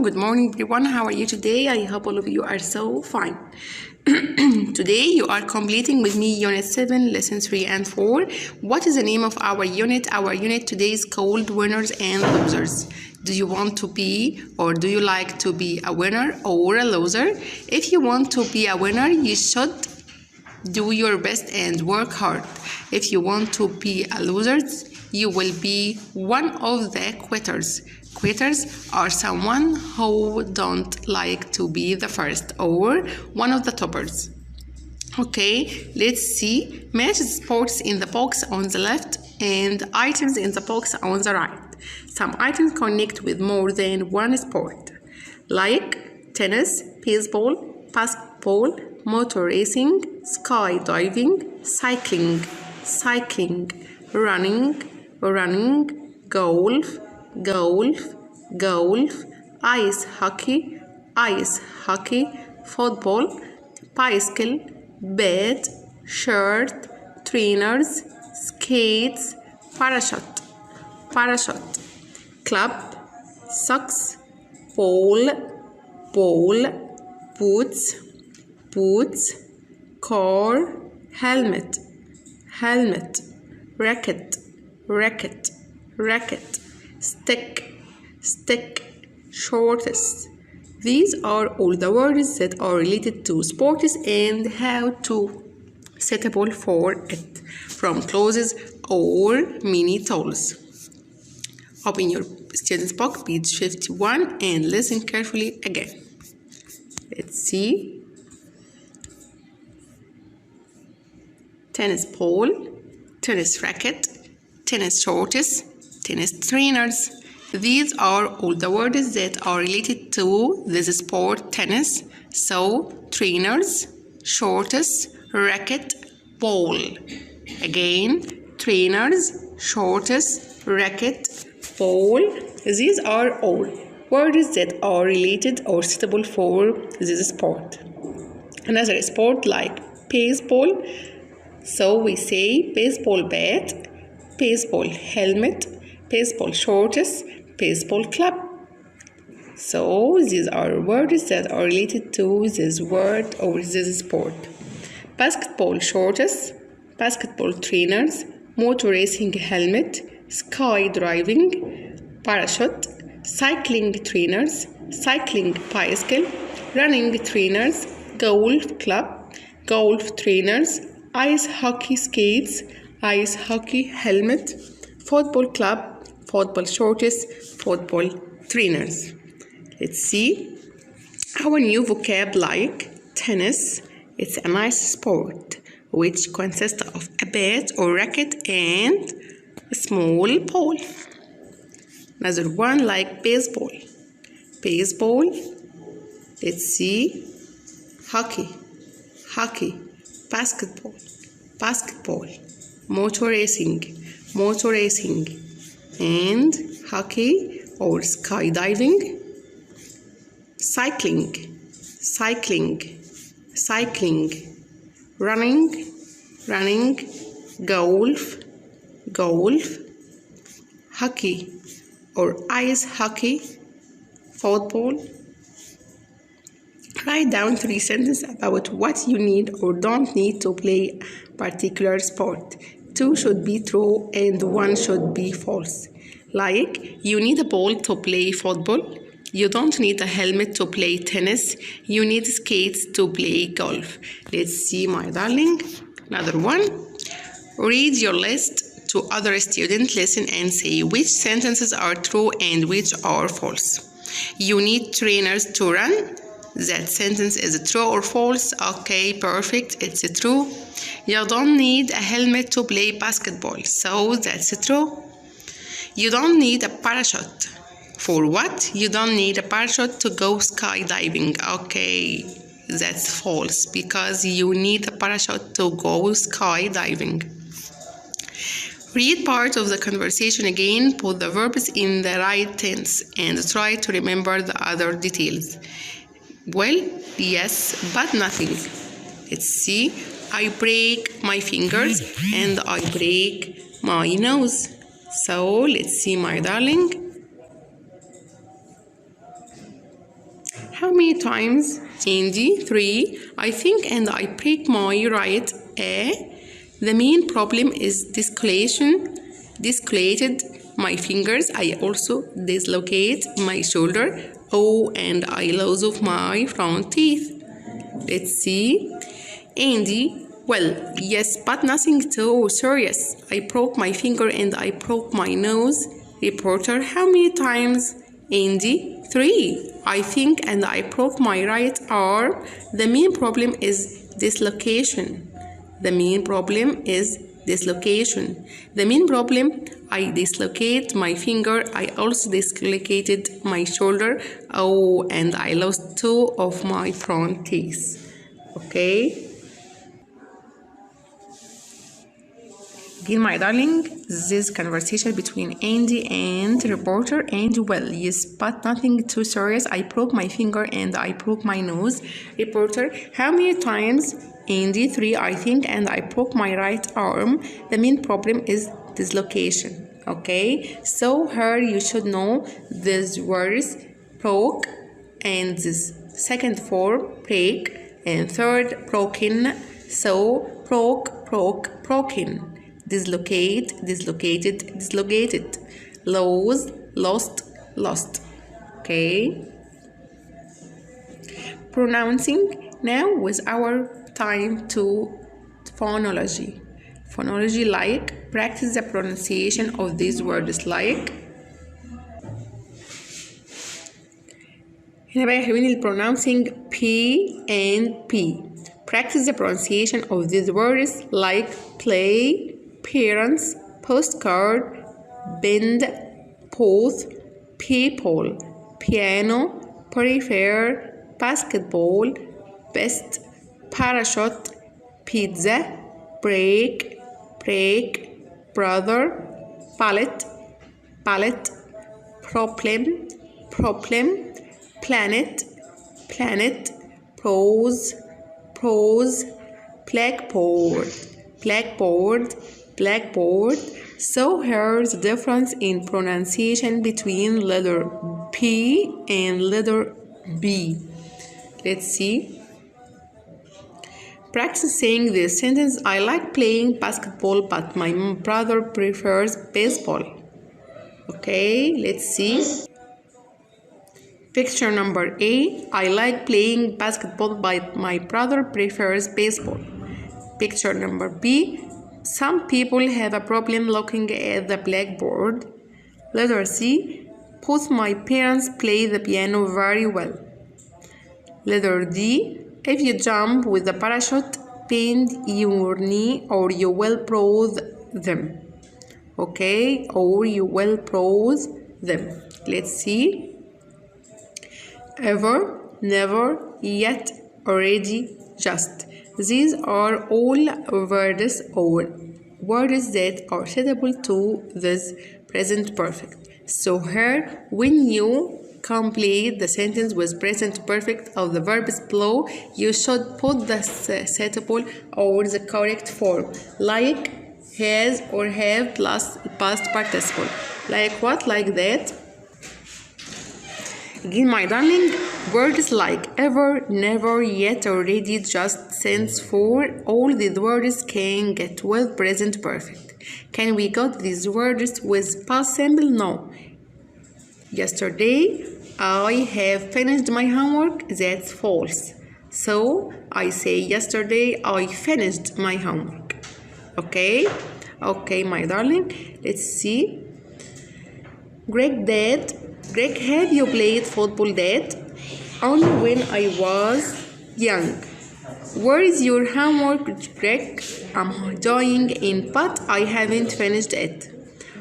Good morning, everyone. How are you today? I hope all of you are so fine. Today, you are completing with me Unit 7, Lesson 3 and 4. What is the name of our unit? Our unit today is called Winners and Losers. Do you want to be or do you like to be a winner or a loser? If you want to be a winner, you should do your best and work hard. If you want to be a loser, you will be one of the quitters. Quitters are someone who don't like to be the first or one of the toppers. Okay, let's see. Match sports in the box on the left and items in the box on the right. Some items connect with more than one sport, like tennis, baseball, basketball, motor racing, skydiving, cycling, running, golf, ice hockey, football, bicycle, bat, shirt, trainers, skates, parachute, club, socks, ball, boots, car, helmet, racket, stick, shorts. These are all the words that are related to sports and how to suitable for it, from clothes or mini tools. Open your student's book, page 51, and listen carefully again. Let's see. Tennis ball, tennis racket, tennis shorts, tennis trainers. These are all the words that are related to this sport, tennis. So, trainers, shorts, racket, ball. Again, trainers, shorts, racket, ball. These are all words that are related or suitable for this sport. Another sport like baseball. So we say baseball bat, baseball helmet, baseball shorts, baseball club. So these are words that are related to this word or this sport. Basketball shorts, basketball trainers, motor racing helmet, skydiving, parachute, cycling trainers, cycling bicycle, running trainers, golf club, golf trainers, ice hockey skates, ice hockey helmet, football club, football shorts, football trainers. Let's see our new vocab like tennis. It's a nice sport which consists of a bat or racket and a small ball. Another one like baseball. Let's see hockey, basketball, motor racing, and hockey or skydiving, cycling, running, golf, hockey or ice hockey, football. Write down 3 sentences about what you need or don't need to play a particular sport. 2 should be true and 1 should be false. Like, you need a ball to play football. You don't need a helmet to play tennis. You need skates to play golf. Let's see, my darling. Another one. Read your list to other students. Listen and say which sentences are true and which are false. You need trainers to run. That sentence is true or false? Okay, perfect. It's true. You don't need a helmet to play basketball. So that's true. You don't need a parachute. For what? You don't need a parachute to go skydiving. Okay, that's false because you need a parachute to go skydiving. Read part of the conversation again, put the verbs in the right tense, and try to remember the other details. Well, yes, but nothing. Let's see. I break my fingers and I break my nose. So let's see, my darling. How many times? Andy, 3. I think and I break my right. The main problem is dislocated my fingers. I also dislocate my shoulder. And I lose of my front teeth. Let's see. Andy, well, yes, but nothing too serious. I broke my finger and I broke my nose. Reporter, how many times? Andy, 3. I think and I broke my right arm. The main problem is dislocation. The main problem, I dislocate my finger. I also dislocated my shoulder. And I lost 2 of my front teeth. Okay. Again, my darling, this conversation between Andy and reporter. Andy, well, yes, but nothing too serious. I broke my finger and I broke my nose. Reporter, how many times? Andy, 3, I think, and I broke my right arm. The main problem is dislocation. Okay, so here you should know these words: broke, and this second form break, and third broken. So broke, broken. Dislocate, dislocated. Lose, lost. Okay. Pronouncing now with our time to phonology. Phonology, like practice the pronunciation of these words like. هنا بقى يا حبيبي pronouncing P and P. Practice the pronunciation of these words like play, parents, postcard, bend, both, people, piano, prefer, basketball, best, parachute, pizza, break, brother, palette, problem, planet, prose, blackboard. So here's the difference in pronunciation between letter P and letter B. Let's see. Practice saying this sentence: I like playing basketball, but my brother prefers baseball. Okay, let's see. Picture number A: I like playing basketball, but my brother prefers baseball. Picture number B: some people have a problem looking at the blackboard. Letter C: both my parents play the piano very well. Letter D: if you jump with the parachute, bend your knee or you will bruise them. Okay, or you will bruise them. Let's see. Ever, never, yet, already, just. These are all words or words that are suitable to this present perfect. So here, when you complete the sentence with present perfect of the verbs below, you should put the suitable or the correct form, like has or have plus past participle. Like what? Like that. Again, my darling, words like ever, never, yet, already, just, since, for, all these words can get with present perfect. Can we get these words with past simple? No. Yesterday, I have finished my homework. That's false. So, I say yesterday, I finished my homework. Okay, my darling, let's see. Greg, have you played football, Dad? Only when I was young. Where is your homework, Greg? I'm doing it, but I haven't finished it.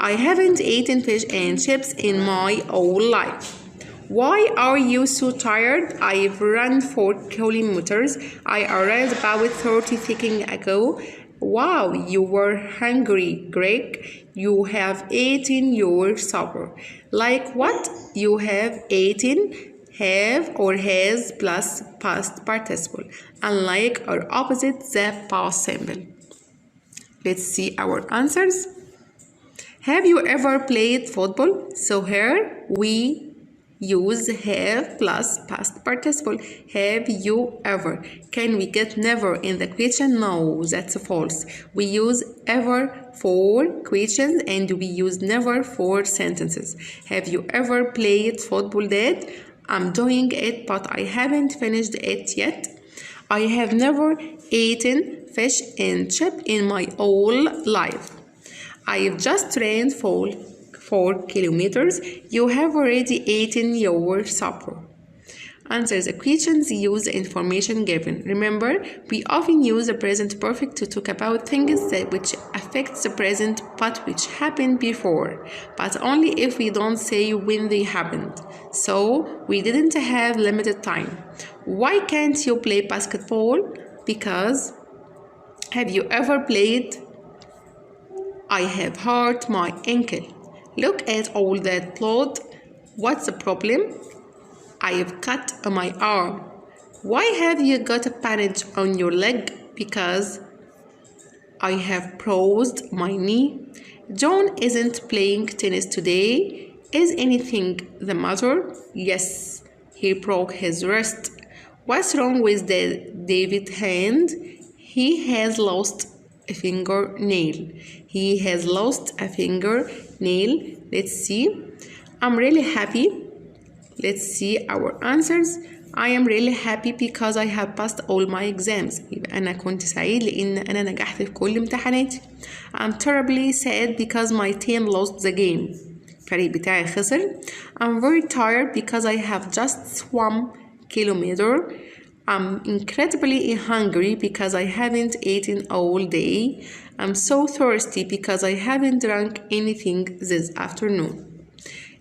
I haven't eaten fish and chips in my whole life. Why are you so tired? I've run 4 kilometers. I arrived about 30 seconds ago. Wow, you were hungry, Greg. You have eaten your supper. Like what? You have eaten, have or has plus past participle. Unlike or opposite the past simple. Let's see our answers. Have you ever played football? So here we use have plus past participle. Have you ever? Can we get never in the question? No, that's false. We use ever for questions and we use never for sentences. Have you ever played football, Dad? I'm doing it, but I haven't finished it yet. I have never eaten fish and chip in my whole life. I've just ran 4 kilometers. You have already eaten your supper. Answer the questions, use the information given. Remember, we often use the present perfect to talk about things that which affect the present but which happened before, but only if we don't say when they happened. So, we didn't have limited time. Why can't you play basketball? Because have you ever played? I have hurt my ankle. Look at all that blood. What's the problem? I have cut my arm. Why have you got a bandage on your leg? Because I have bruised my knee. John isn't playing tennis today. Is anything the matter? Yes, he broke his wrist. What's wrong with David's hand? He has lost a fingernail. He has lost a fingernail. Let's see. I'm really happy. Let's see our answers. I am really happy because I have passed all my exams. يبقى أنا كنت سعيد لأن أنا نجحت في كل امتحاناتي. I'm terribly sad because my team lost the game. الفريق بتاعي خسر. I'm very tired because I have just swum kilometer. I'm incredibly hungry because I haven't eaten all day. I'm so thirsty because I haven't drunk anything this afternoon.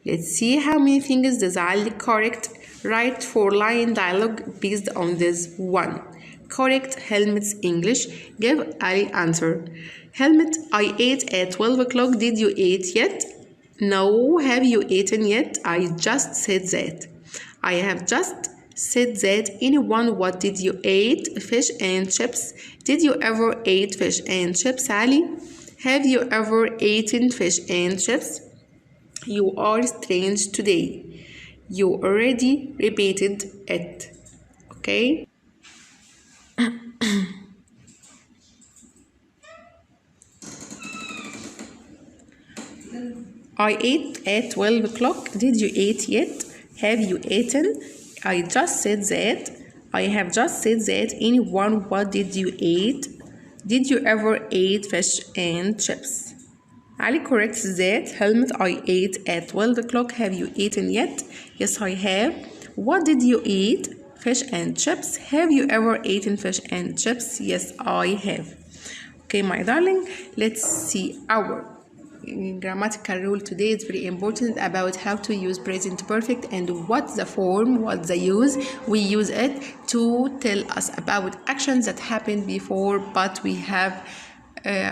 Let's see how many things does Ali correct. Write 4-line dialogue based on this one. Correct Helmut's English. Give Ali answer. Helmut, I ate at 12 o'clock. Did you eat yet? No. Have you eaten yet? I just said that. I have just said that. Anyone, what did you eat? Fish and chips. Did you ever eat fish and chips, Ali? Have you ever eaten fish and chips? You are strange today. You already repeated it. Okay? I ate at 12 o'clock. Did you eat yet? Have you eaten? I just said that. I have just said that. Anyone, what did you eat? Did you ever eat fish and chips? Ali corrects that. Helmut, I ate at 12 o'clock. Have you eaten yet? Yes, I have. What did you eat? Fish and chips. Have you ever eaten fish and chips? Yes, I have. Okay, my darling, let's see our grammatical rule today. It's very important about how to use present perfect and what's the form, what's the use. We use it to tell us about actions that happened before, but we have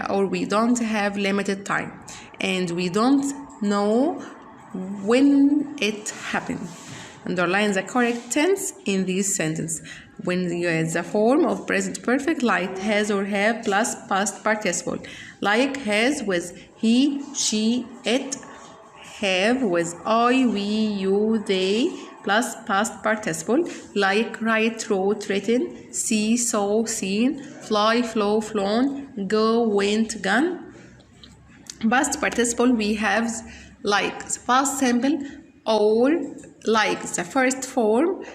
or we don't have limited time and we don't know when it happened. Underline the correct tense in this sentence. When you use the form of present perfect like has or have plus past participle, like has with he, she, it, have with I, we, you, they plus past participle, like write, wrote, written, see, saw, seen, fly, flow, flown, go, went, gone. Past participle we have like the past simple or like the first form.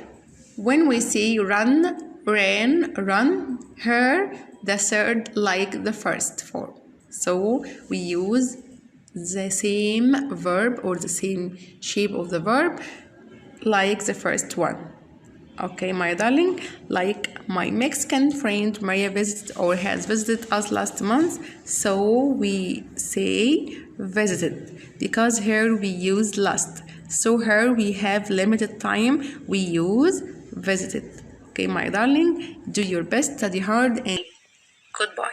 When we say run, ran, run, her, the third like the first form. So we use the same verb or the same shape of the verb like the first one. Okay, my darling, like my Mexican friend Maria visited or has visited us last month, so we say visited because here we use last. So here we have limited time, we use visited. Okay, my darling, do your best, study hard, and goodbye.